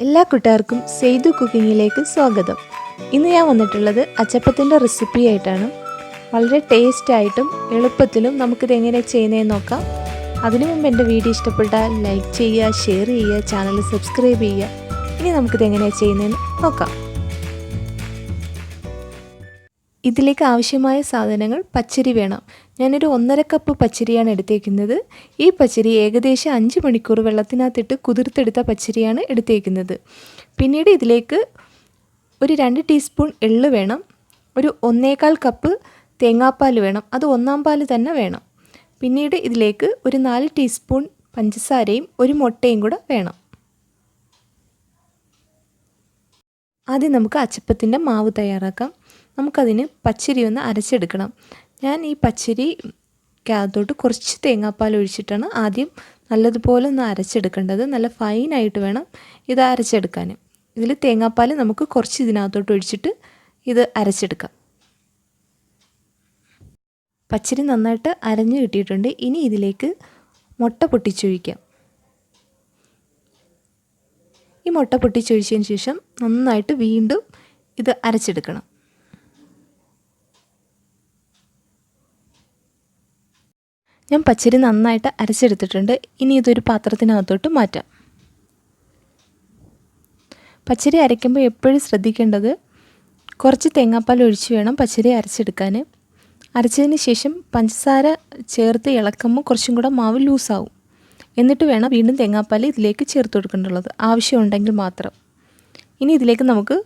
എല്ലാ കൂട്ടുകാർക്കും സേതു കുക്കിങ്ങിലേക്ക് സ്വാഗതം. ഇന്ന് ഞാൻ വന്നിട്ടുള്ളത് അച്ചപ്പത്തിൻ്റെ റെസിപ്പി ആയിട്ടാണ്. വളരെ ടേസ്റ്റായിട്ടും എളുപ്പത്തിലും നമുക്കിത് എങ്ങനെ ചെയ്യുന്നതെന്ന് നോക്കാം. അതിനു മുമ്പ് എൻ്റെ വീഡിയോ ഇഷ്ടപ്പെട്ടാൽ ലൈക്ക് ചെയ്യുക, ഷെയർ ചെയ്യുക, ചാനൽ സബ്സ്ക്രൈബ് ചെയ്യുക. ഇനി നമുക്കിത് എങ്ങനെയാണ് ചെയ്യുന്നതെന്ന് നോക്കാം. ഇതിലേക്ക് ആവശ്യമായ സാധനങ്ങൾ: പച്ചരി വേണം. ഞാനൊരു 1.5 കപ്പ് പച്ചരിയാണ് എടുത്തേക്കുന്നത്. ഈ പച്ചരി ഏകദേശം 5 മണിക്കൂർ വെള്ളത്തിനകത്തിട്ട് കുതിർത്തെടുത്ത പച്ചരിയാണ് എടുത്തേക്കുന്നത്. പിന്നീട് ഇതിലേക്ക് ഒരു 2 ടീസ്പൂൺ എള്ള് വേണം. ഒരു 1.25 കപ്പ് തേങ്ങാപ്പാൽ വേണം. അത് ഒന്നാം പാൽ തന്നെ വേണം. പിന്നീട് ഇതിലേക്ക് ഒരു 4 ടീസ്പൂൺ പഞ്ചസാരയും ഒരു മുട്ടയും കൂടെ വേണം. ആദ്യം നമുക്ക് അച്ചപ്പത്തിൻ്റെ മാവ് തയ്യാറാക്കാം. നമുക്കതിന് പച്ചരി ഒന്ന് അരച്ചെടുക്കണം. ഞാൻ ഈ പച്ചരിക്കകത്തോട്ട് കുറച്ച് തേങ്ങാപ്പാൽ ഒഴിച്ചിട്ടാണ് ആദ്യം നല്ലതുപോലെ ഒന്ന് അരച്ചെടുക്കേണ്ടത്. നല്ല ഫൈനായിട്ട് വേണം ഇത് അരച്ചെടുക്കാൻ. ഇതിൽ തേങ്ങാപ്പാൽ നമുക്ക് കുറച്ച് ഇതിനകത്തോട്ട് ഒഴിച്ചിട്ട് ഇത് അരച്ചെടുക്കാം. പച്ചരി നന്നായിട്ട് അരഞ്ഞു കിട്ടിയിട്ടുണ്ട്. ഇനി ഇതിലേക്ക് മുട്ട പൊട്ടിച്ചൊഴിക്കാം. ഈ മുട്ട പൊട്ടിച്ചൊഴിച്ചതിന് ശേഷം നന്നായിട്ട് വീണ്ടും ഇത് അരച്ചെടുക്കണം. ഞാൻ പച്ചരി നന്നായിട്ട് അരച്ചെടുത്തിട്ടുണ്ട്. ഇനി ഇതൊരു പാത്രത്തിനകത്തോട്ട് മാറ്റാം. പച്ചരി അരയ്ക്കുമ്പോൾ എപ്പോഴും ശ്രദ്ധിക്കേണ്ടത് കുറച്ച് തേങ്ങാപ്പാൽ ഒഴിച്ച് വേണം പച്ചരി അരച്ചെടുക്കാൻ. അരച്ചതിന് ശേഷം പഞ്ചസാര ചേർത്ത് ഇളക്കുമ്പോൾ കുറച്ചും കൂടെ മാവ് ലൂസാവും. എന്നിട്ട് വേണം വീണ്ടും തേങ്ങാപ്പാൽ ഇതിലേക്ക് ചേർത്ത് കൊടുക്കേണ്ടുള്ളത്, ആവശ്യമുണ്ടെങ്കിൽ മാത്രം. ഇനി ഇതിലേക്ക് നമുക്ക്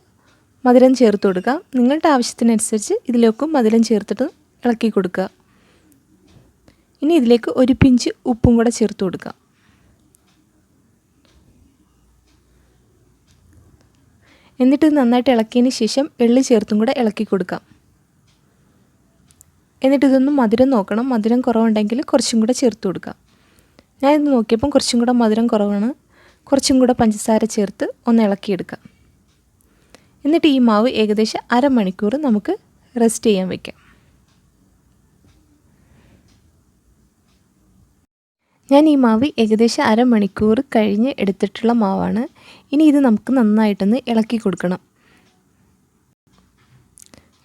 മധുരം ചേർത്ത് കൊടുക്കാം. നിങ്ങളുടെ ആവശ്യത്തിനനുസരിച്ച് ഇതിലേക്കും മധുരം ചേർത്തിട്ട് ഇളക്കി കൊടുക്കുക. ഇനി ഇതിലേക്ക് ഒരു പിഞ്ച് ഉപ്പും കൂടെ ചേർത്ത് കൊടുക്കാം. എന്നിട്ട് നന്നായിട്ട് ഇളക്കിയതിന് ശേഷം എള്ള് ചേർത്തും കൂടെ ഇളക്കി കൊടുക്കാം. എന്നിട്ട് ഇതൊന്ന് മധുരം നോക്കണം. മധുരം കുറവുണ്ടെങ്കിൽ കുറച്ചും കൂടെ ചേർത്ത് കൊടുക്കാം. ഞാനിത് നോക്കിയപ്പം കുറച്ചും കൂടെ മധുരം കുറവാണ്. കുറച്ചും കൂടെ പഞ്ചസാര ചേർത്ത് ഒന്ന് ഇളക്കിയെടുക്കാം. എന്നിട്ട് ഈ മാവ് ഏകദേശം അരമണിക്കൂർ നമുക്ക് റെസ്റ്റ് ചെയ്യാൻ വയ്ക്കാം. ഞാൻ ഈ മാവ് ഏകദേശം അരമണിക്കൂർ കഴിഞ്ഞ് എടുത്തിട്ടുള്ള മാവാണ്. ഇനി ഇത് നമുക്ക് നന്നായിട്ടൊന്ന് ഇളക്കി കൊടുക്കണം.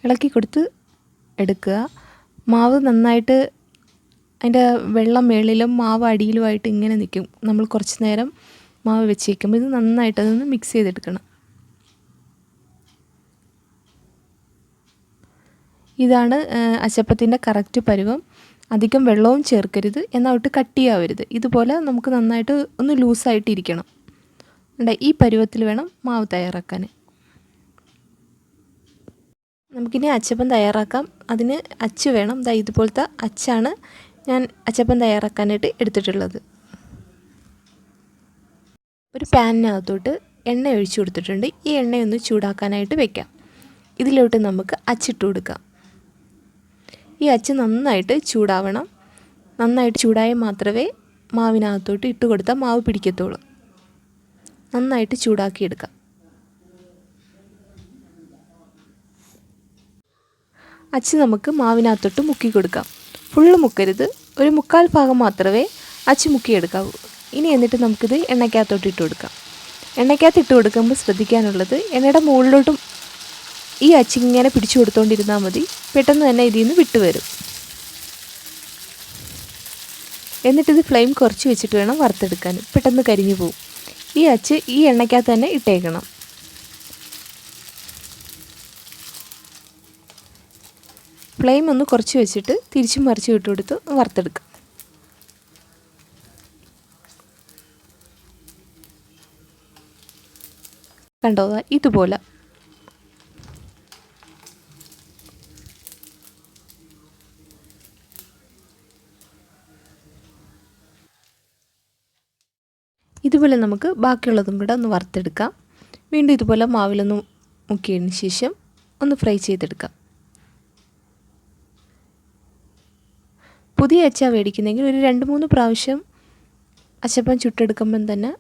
ഇളക്കി കൊടുത്ത് എടുക്കുക. മാവ് നന്നായിട്ട് അതിൻ്റെ വെള്ളം മേളിലും മാവ് അടിയിലുമായിട്ട് ഇങ്ങനെ നിൽക്കും. നമ്മൾ കുറച്ച് നേരം മാവ് വെച്ചേക്കുമ്പോൾ ഇത് നന്നായിട്ടതൊന്ന് മിക്സ് ചെയ്തെടുക്കണം. ഇതാണ് അച്ചപ്പത്തിൻ്റെ കറക്റ്റ് പരുവം. അധികം വെള്ളവും ചേർക്കരുത്, എന്നാൽ ഒട്ട് കട്ടിയാവരുത്. ഇതുപോലെ നമുക്ക് നന്നായിട്ട് ഒന്ന് ലൂസായിട്ടിരിക്കണം. ഈ പരുവത്തിൽ വേണം മാവ് തയ്യാറാക്കാൻ. നമുക്കിനി അച്ചപ്പം തയ്യാറാക്കാം. അതിന് അച്ച് വേണം. ഇതുപോലത്തെ അച്ചാണ് ഞാൻ അച്ചപ്പം തയ്യാറാക്കാനായിട്ട് എടുത്തിട്ടുള്ളത്. ഒരു പാനിനകത്തോട്ട് എണ്ണ ഒഴിച്ചു കൊടുത്തിട്ടുണ്ട്. ഈ എണ്ണയൊന്ന് ചൂടാക്കാനായിട്ട് വെക്കാം. ഇതിലോട്ട് നമുക്ക് അച്ചിട്ട് കൊടുക്കാം. ഈ അച്ച് നന്നായിട്ട് ചൂടാവണം. നന്നായിട്ട് ചൂടായാൽ മാത്രമേ മാവിനകത്തോട്ട് ഇട്ട് കൊടുത്താൽ മാവ് പിടിക്കത്തുള്ളൂ. നന്നായിട്ട് ചൂടാക്കിയെടുക്കാം. അച്ച് നമുക്ക് മാവിനകത്തോട്ട് മുക്കി കൊടുക്കാം. ഫുള്ള് മുക്കരുത്, ഒരു 1/4 ഭാഗം മാത്രമേ അച്ച് മുക്കിയെടുക്കാവൂ. ഇനി എന്നിട്ട് നമുക്കിത് എണ്ണയ്ക്കകത്തോട്ട് ഇട്ട് കൊടുക്കാം. എണ്ണയ്ക്കകത്ത് ഇട്ട് കൊടുക്കുമ്പോൾ ശ്രദ്ധിക്കാനുള്ളത്, എണ്ണയുടെ മുകളിലോട്ടും ഈ അച്ചിങ്ങനെ പിടിച്ചു കൊടുത്തുകൊണ്ടിരുന്നാൽ മതി. പെട്ടെന്ന് തന്നെ ഇതിൽ നിന്ന് വിട്ടുവരും. എന്നിട്ടിത് ഫ്ലെയിം കുറച്ച് വെച്ചിട്ട് വേണം വറുത്തെടുക്കാൻ. പെട്ടെന്ന് കരിഞ്ഞു പോകും. ഈ അച്ച് ഈ എണ്ണയ്ക്കകത്ത് തന്നെ ഇട്ടേക്കണം. ഫ്ലെയിം ഒന്ന് കുറച്ച് വെച്ചിട്ട് തിരിച്ചും മറിച്ച് വിട്ട് കൊടുത്ത് വറുത്തെടുക്കാം. കണ്ടോ, ഇതുപോലെ. ഇതുപോലെ നമുക്ക് ബാക്കിയുള്ളതും കൂടെ ഒന്ന് വറുത്തെടുക്കാം. വീണ്ടും ഇതുപോലെ മാവിലൊന്ന് മുക്കിയതിന് ശേഷം ഒന്ന് ഫ്രൈ ചെയ്തെടുക്കാം. പുതിയ അച്ച മേടിക്കുന്നെങ്കിൽ ഒരു 2-3 പ്രാവശ്യം അച്ചപ്പം ചുട്ടെടുക്കുമ്പം തന്നെ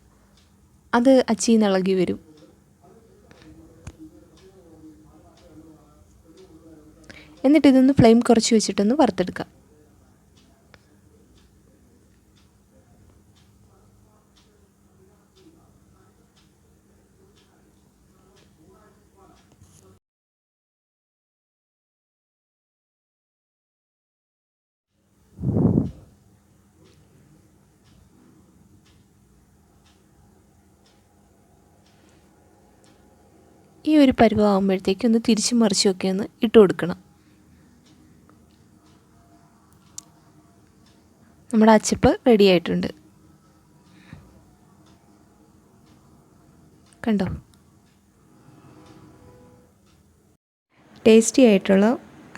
അത് അച്ചിയിൽ നിന്ന് ഇളകി വരും. എന്നിട്ട് ഇതൊന്ന് ഫ്ലെയിം കുറച്ച് വെച്ചിട്ടൊന്ന് വറുത്തെടുക്കാം. ഈ ഒരു പരുവമാകുമ്പോഴത്തേക്ക് ഒന്ന് തിരിച്ചും മറിച്ചുമൊക്കെ ഒന്ന് ഇട്ട് കൊടുക്കണം. നമ്മുടെ അച്ചപ്പ് റെഡി ആയിട്ടുണ്ട്. കണ്ടോ? ടേസ്റ്റി ആയിട്ടുള്ള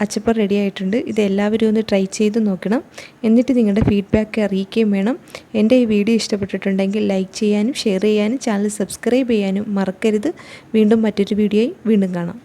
അച്ചപ്പം റെഡി ആയിട്ടുണ്ട്. ഇത് എല്ലാവരും ഒന്ന് ട്രൈ ചെയ്ത് നോക്കണം. എന്നിട്ട് നിങ്ങളുടെ ഫീഡ്ബാക്ക് അറിയിക്കുകയും വേണം. എൻ്റെ ഈ വീഡിയോ ഇഷ്ടപ്പെട്ടിട്ടുണ്ടെങ്കിൽ ലൈക്ക് ചെയ്യാനും ഷെയർ ചെയ്യാനും ചാനൽ സബ്സ്ക്രൈബ് ചെയ്യാനും മറക്കരുത്. വീണ്ടും മറ്റൊരു വീഡിയോയിൽ വീണ്ടും കാണാം.